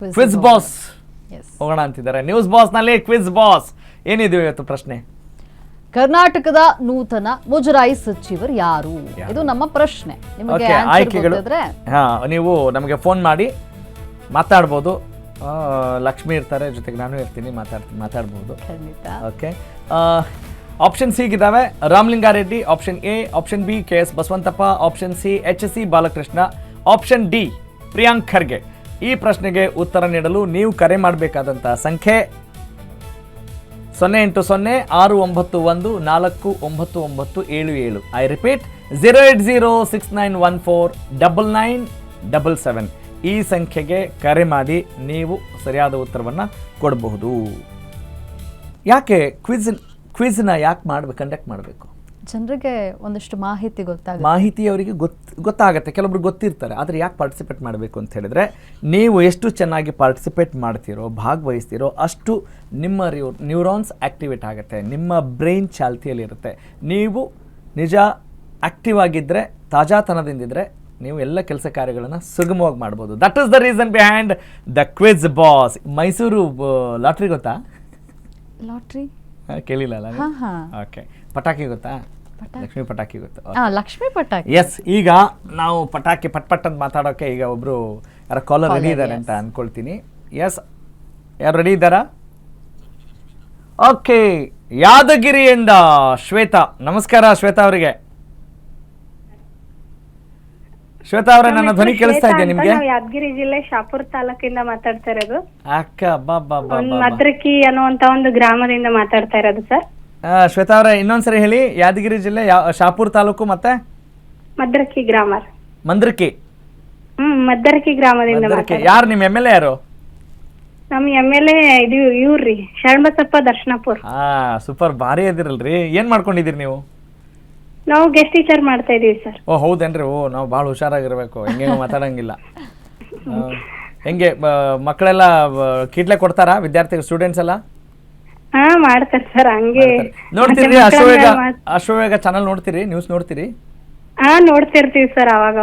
Quiz boss ಹೋಗೋಣ ಅಂತಿದ್ದಾರೆ. News boss ನಲ್ಲಿ ಕ್ವಿಜ್ ಬಾಸ್ ಏನಿದೆ ಇವತ್ತು ಪ್ರಶ್ನೆ? ಕರ್ನಾಟಕದ ನೂತನ ಮುಜರಾಯಿ ಸಚಿವರು ಯಾರು? ಇದು ನಮ್ಮ ಪ್ರಶ್ನೆ. ನಿಮಗೆ ಆಯ್ಕೆಗಳು ನೀವು ನಮಗೆ ಫೋನ್ ಮಾಡಿ ಮಾತಾಡ್ಬೋದು. ಲಕ್ಷ್ಮಿ ಇರ್ತಾರೆ, ಜೊತೆಗೆ ನಾನು ಇರ್ತೀನಿ, ಮಾತಾಡ್ಬೋದು. ಓಕೆ, ಆಪ್ಷನ್ ಸಿ ಇದಾವೆ. Ramalinga Reddy, option A, option B K S Basavantappa, option C H C Balakrishna, option D Priyank Kharge. ಈ ಪ್ರಶ್ನೆಗೆ ಉತ್ತರ ನೀಡಲು ನೀವು ಕರೆ ಮಾಡಬೇಕಾದಂಥ ಸಂಖ್ಯೆ 08066914997. I repeat 08069149977. ಈ ಸಂಖ್ಯೆಗೆ ಕರೆ ಮಾಡಿ ನೀವು ಸರಿಯಾದ ಉತ್ತರವನ್ನು ಕೊಡಬಹುದು. ಯಾಕೆ ಕ್ವಿಜ್ನ ಯಾಕೆ ಕಂಡಕ್ಟ್ ಮಾಡಬೇಕು? ಜನರಿಗೆ ಒಂದಷ್ಟು ಮಾಹಿತಿ ಅವರಿಗೆ ಗೊತ್ತಾಗುತ್ತೆ. ಕೆಲವೊಬ್ರು ಗೊತ್ತಿರ್ತಾರೆ, ಆದರೆ ಯಾಕೆ ಪಾರ್ಟಿಸಿಪೇಟ್ ಮಾಡಬೇಕು ಅಂತ ಹೇಳಿದ್ರೆ, ನೀವು ಎಷ್ಟು ಚೆನ್ನಾಗಿ ಪಾರ್ಟಿಸಿಪೇಟ್ ಮಾಡ್ತೀರೋ, ಭಾಗವಹಿಸ್ತೀರೋ, ಅಷ್ಟು ನಿಮ್ಮ ನ್ಯೂರಾನ್ಸ್ ಆ್ಯಕ್ಟಿವೇಟ್ ಆಗುತ್ತೆ, ನಿಮ್ಮ ಬ್ರೈನ್ ಚಾಲ್ತಿಯಲ್ಲಿರುತ್ತೆ. ನೀವು ನಿಜ ಆ್ಯಕ್ಟಿವ್ ಆಗಿದ್ದರೆ, ತಾಜಾತನದಿಂದಿದ್ದರೆ ನೀವು ಎಲ್ಲ ಕೆಲಸ ಕಾರ್ಯಗಳನ್ನು ಸುಗಮವಾಗಿ ಮಾಡ್ಬೋದು. That is the reason behind the quiz boss. Mysuru lottery ಗೊತ್ತಾ? ಲಾಟ್ರಿ ಕೇಳಿಲ್ಲ ಅಲ್ಲ? ಓಕೆ, ಪಟಾಕಿ ಗೊತ್ತಾ? ಲಕ್ಷ್ಮಿ ಪಟಾಕಿ ಗೊತ್ತು. ಲಕ್ಷ್ಮಿ ಪಟಾಕಿ, ಎಸ್. ಈಗ ನಾವು ಪಟಾಕಿ ಪಟ್ ಅಂತ ಮಾತಾಡೋಕೆ ಈಗ ಒಬ್ರು ಯಾರ ಕಾಲರ್ ರೆಡಿ ಇದ್ದಾರೆ ಅಂತ ಅನ್ಕೊಳ್ತೀನಿ. ಎಸ್, ಯಾರು ರೆಡಿ ಇದ್ದಾರಾ? ಓಕೆ, ಯಾದಗಿರಿಯಿಂದ ಶ್ವೇತಾ. ನಮಸ್ಕಾರ ಶ್ವೇತಾ ಅವರಿಗೆ. ಶ್ವೇತಾ ಅವರೇ, ನನ್ನ ಧ್ವನಿ ಕೇಳಿಸ್ತಾ ಇದೆಯಾ ನಿಮ್ಗೆ? ಯಾದಗಿರಿ ಜಿಲ್ಲೆ ಶಾಪುರ್ ತಾಲೂಕಿಂದ ಮಾತಾಡ್ತಾ ಇರೋದು. ಅಕ್ಕ ಮದ್ರಕಿ ಅನ್ನುವಂತ ಒಂದು ಗ್ರಾಮದಿಂದ ಮಾತಾಡ್ತಾ ಇರೋದು ಸರ್. ಶ್ವೇತಾ ಅವರೇ, ಇನ್ನೊಂದ್ಸರಿ ಹೇಳಿ. ಯಾದಗಿರಿ ಜಿಲ್ಲೆ ಶಾಪುರ್ ತಾಲೂಕು ಮತ್ತೆ ಮದ್ರಕಿ ಗ್ರಾಮ. ಮಂದ್ರಕಿ. ಮದ್ದರಕಿ ಗ್ರಾಮದಿಂದ. ಯಾರು ನಿಮ್ ಎಮ್ ಎಲ್ ಎ? ಯಾರು ನಮ್ ಎಮ್ ಎಲ್ ಎ? ಇದು ಇವ್ರಿ ಶರಣಬಸಪ್ಪ ದರ್ಶನಪುರ್. ಸೂಪರ್, ಭಾರಿ ಅದಿರಲ್ರಿ. ಏನ್ ಮಾಡ್ಕೊಂಡಿದೀರಿ ನೀವು? ನಾವು ಗೆಸ್ಟ್ ಟೀಚರ್ ಮಾಡ್ತಾ ಇದೀವಿ ಸರ್. ಓ ಹೌದೇನ್ರಿ? ಓ, ನಾವು ಭಾಳ ಹುಷಾರಾಗಿರ್ಬೇಕು, ಹೆಂಗೆ ಮಾತಾಡಂಗಿಲ್ಲ. ಹೆಂಗೆ ಮಕ್ಕಳೆಲ್ಲ ಕೀಟ್ಲೆ ಕೊಡ್ತಾರಾ? ವಿದ್ಯಾರ್ಥಿಗಳು, ಸ್ಟೂಡೆಂಟ್ಸ್ ಎಲ್ಲ ಮಾಡ್ತಾರೆ ಸರ್. ಹಂಗೆ ನೋಡ್ತೀರಿ? ಅಶ್ವವೇಗ ಚಾನಲ್ ನೋಡ್ತೀರಿ? ನ್ಯೂಸ್ ನೋಡ್ತೀರಿ? ನೋಡ್ತಿರ್ತೀವಿ ಸರ್, ಅವಾಗ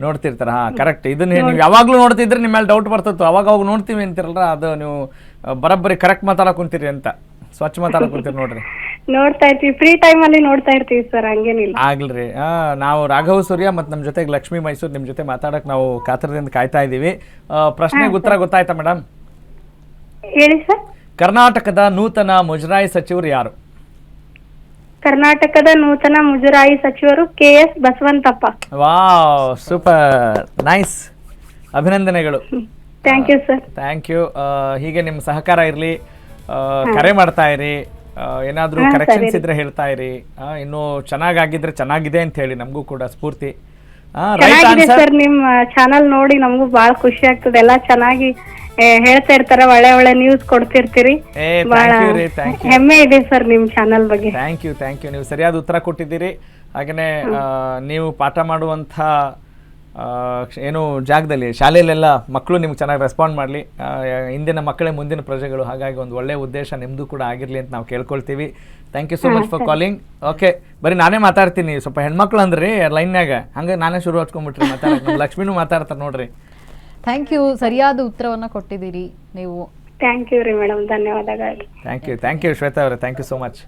ನೋಡ್ತಿರ್ತಾರ. ಕರೆಕ್ಟ್. ಇದನ್ನ ನೀವು ಯಾವಾಗ್ಲೂ ನೋಡ್ತಿದ್ರೆ ನಿಮ್ಮ ಮೇಲೆ ಡೌಟ್ ಬರ್ತಿತ್ತು. ಅವಾಗ ನೋಡ್ತೀವಿ ಅಂತಿರಲ್ಲ, ಅದು ನೀವು ಬರಬ್ಬರಿ ಕರೆಕ್ಟ್ ಮಾತಾಡಕ್ ಕುಂತೀರಿ ಅಂತ, ಸ್ವಚ್ಛ ಮಾತಾಡಕ್ ಕುಂತೀರಿ ನೋಡ್ರಿ. ನೋಡ್ತಾ ಇರ್ತೀವಿ, ಫ್ರೀ ಟೈಮ್ ಅಲ್ಲಿ ನೋಡ್ತಾ ಇರ್ತೀವಿ ಸರ್, ಹಂಗೇನಿಲ್ಲ. ಆಗ್ಲ್ರಿ. ನಾವು ರಾಘವ ಸೂರ್ಯ ಮತ್ತು ನಮ್ಮ ಜೊತೆಗೆ ಲಕ್ಷ್ಮೀ ಮೈಸೂರು ನಿಮ್ಮ ಜೊತೆ ಮಾತಾಡಕ್ ನಾವು ಕಾತರದಿಂದ ಕಾಯ್ತಾ ಇದ್ದೀವಿ. ಪ್ರಶ್ನೆಗೆ ಉತ್ತರ ಗೊತ್ತಾಯ್ತಾ ಮೇಡಮ್? ಹೇಳಿ ಸರ್. ಕರ್ನಾಟಕದ ನೂತನ ಮುಜರಾಯಿ ಸಚಿವರು ಯಾರು? ಕರ್ನಾಟಕದ ನೂತನ ಮುಜರಾಯಿ ಸಚಿವರು KS Basavantappa. Wow, super, nice, ಅಭಿನಂದನೆಗಳು. Thank you sir. Thank you. ಹೀಗೆ ನಿಮ್ಮ ಸಹಕಾರ ಇರಲಿ, ಕರೆ ಮಾಡ್ತಾ ಇರಿ. ಏನಾದರೂ ಕರೆಕ್ಷನ್ಸ್ ಇದ್ರೆ ಹೇಳ್ತಾ ಇರಿ. ಇನ್ನು ಚೆನ್ನಾಗಿದ್ರೆ ಚೆನ್ನಾಗಿದೆ ಅಂತ ಹೇಳಿ, ನಮಗೂ ಕೂಡ ಸ್ಫೂರ್ತಿ. ಸರ್, ನಿಮ್ಮ ಚಾನಲ್ ನೋಡಿ ನಮಗೂ ಬಹಳ ಖುಷಿ ಆಗ್ತದೆ. ಎಲ್ಲ ಚೆನ್ನಾಗಿ ಹೇಳ್ತಾ ಇರ್ತಾರ, ಒಳ್ಳೆ ನ್ಯೂಸ್ ಕೊಡ್ತಿರ್ತೀರಿ. ಹೆಮ್ಮೆ ಇದೆ ಸರ್ ನಿಮ್ ಚಾನಲ್ ಬಗ್ಗೆ. Thank you. ನೀವು ಸರಿಯಾದ ಉತ್ತರ ಕೊಟ್ಟಿದ್ದೀರಿ. ಹಾಗೇನೆ ನೀವು ಪಾಠ ಮಾಡುವಂಥ ಏನು ಜಾಗದಲ್ಲಿ, ಶಾಲೆಯಲ್ಲೆಲ್ಲ ಮಕ್ಕಳು ನಿಮ್ಗೆ ಚೆನ್ನಾಗಿ ರೆಸ್ಪಾಂಡ್ ಮಾಡಲಿ. ಇಂದಿನ ಮಕ್ಕಳೇ ಮುಂದಿನ ಪ್ರಜೆಗಳು. ಹಾಗಾಗಿ ಒಂದು ಒಳ್ಳೆಯ ಉದ್ದೇಶ ನಿಮ್ಮದು ಕೂಡ ಆಗಿರಲಿ ಅಂತ ನಾವು ಕೇಳ್ಕೊಳ್ತೀವಿ. Thank you so much for calling. Okay, ಬರೀ ನಾನೇ ಮಾತಾಡ್ತೀನಿ, ಸ್ವಲ್ಪ ಹೆಣ್ಮಕ್ಳು ಅಂದ್ರಿ ಲೈನ್ಯಾಗ, ಹಂಗೆ ನಾನೇ ಶುರು ಹಚ್ಕೊಂಡ್ಬಿಟ್ರಿ ಮಾತಾಡೋಕೆ. ಲಕ್ಷ್ಮೀನೂ ಮಾತಾಡ್ತಾರೆ ನೋಡ್ರಿ. ಥ್ಯಾಂಕ್ ಯು, ಸರಿಯಾದ ಉತ್ತರವನ್ನ ಕೊಟ್ಟಿದ್ದೀರಿ ನೀವು. ಥ್ಯಾಂಕ್ ಯು ರೀ ಮೇಡಮ್, ಧನ್ಯವಾದಗಳು. ಥ್ಯಾಂಕ್ ಯು ಶ್ವೇತಾ ಅವರೇ, ಥ್ಯಾಂಕ್ ಯು ಸೋ ಮಚ್.